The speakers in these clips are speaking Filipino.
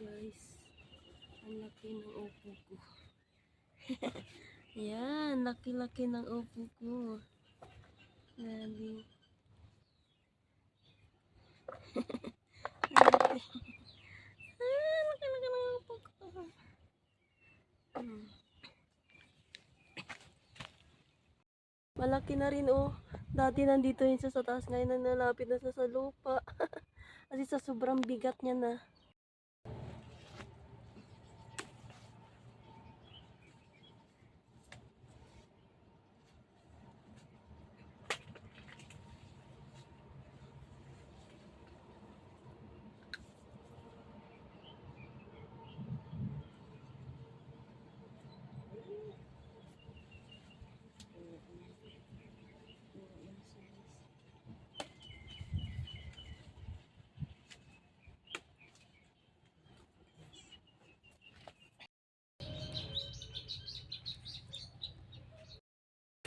guys. Ang laki ng upo ko. Yan, laki-laki ng upo ko. Grabe. Laki-laki ng upo ko. Malaki na rin oh. Dati nandito yun sa taas, ngayon na nalapit na sa lupa. Kasi sa sobrang bigat niya na.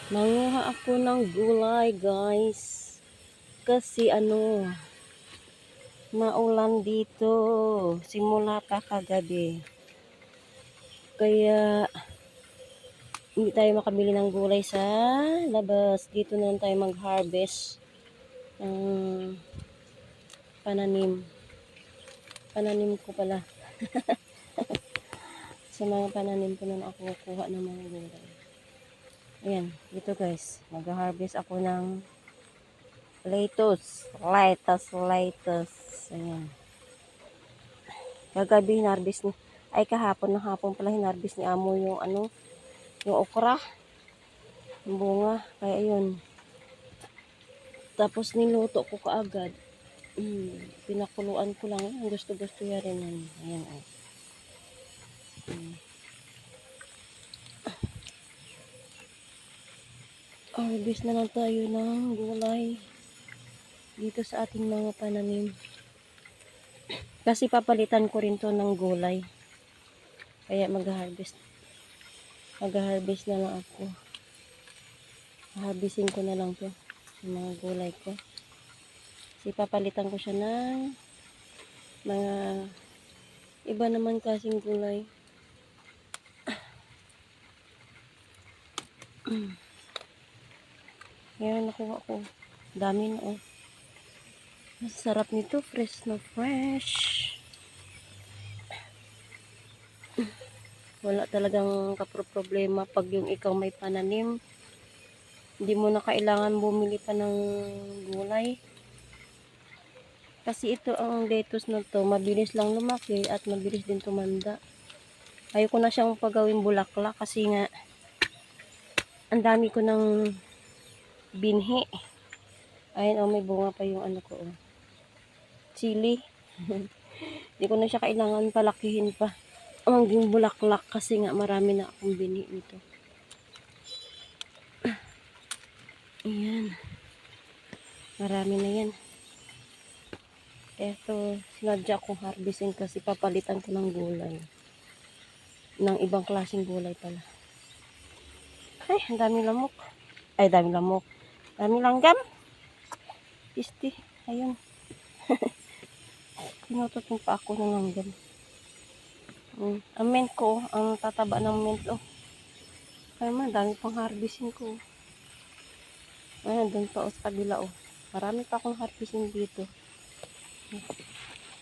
Manguha ako ng gulay guys. Kasi maulan dito. Simula pa kagabi. Kaya hindi tayo makabili ng gulay sa labas. Dito na lang tayo mag-harvest ng pananim. Pananim ko pala. Sa mga pananim ko na ako kukuha ng mga gulay. Ayan, dito guys. Mag-harvest ako ng lettuce. Ayan. Kagabi hinarvest ni, ay kahapon ng hapon pala hinarvest ni amo yung yung okra. Yung bunga. Kaya yun. Tapos niluto ko kaagad. Pinakuluan ko lang. Ang gusto-gusto ya rin yan. Ayan o. Harvest na lang tayo ng gulay dito sa ating mga pananim. Kasi papalitan ko rin to ng gulay. Kaya mag-harvest na lang ako. Harvestin ko na lang to sa mga gulay ko. Kasi papalitan ko siya ng mga iba naman kasing gulay. Ngayon nakuha ko. Dami na oh. Masarap nito. Fresh na fresh. Wala talagang problema pag yung ikaw may pananim. Hindi mo na kailangan bumili pa ng gulay. Kasi ito ang lettuce na to. Mabilis lang lumaki at mabilis din tumanda. Ayoko na siyang pagawin bulaklak kasi nga ang dami ko ng binhi. Ayun oh, may bunga pa yung ko oh. Chili. Hindi ko na siya kailangan palakihin pa. Maging bulaklak kasi nga marami na akong binhi nito. Ayan. Marami na yan. Eto, sinadya kong harvestin kasi papalitan ko ng gulay. Ng ibang klaseng gulay pala. Ay, ang dami lamok. Ay, dami lamok. Dami langgam. Pisti. Ayun. Pinutot pa ako ng langgam. Ang mint ko, ang tataba ng mint. Oh. Ay man, dami pang harvestin ko. Ayan, doon pa sa kabila. Oh. Marami pa akong harvestin dito.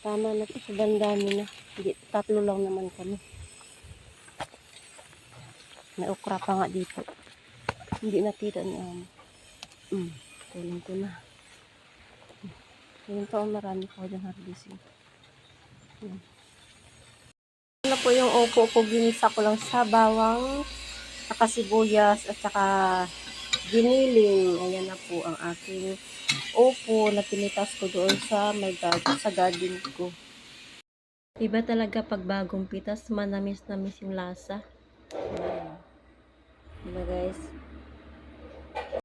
Tama na to, sobrang dami na. Hindi, 3 lang naman kami. May okra pa nga dito. Hindi nakita ni amo. Kunin ko na. Ngayon pa, marami pa ako harvesting. Ano po yung upo ko, ginisa ko lang sa bawang, saka sibuyas, at saka giniling. Ayan na po ang aking upo na pinitas ko doon sa garden ko. Iba talaga pag bagong pitas, manamis-namis yung lasa. Ayan. Diba guys?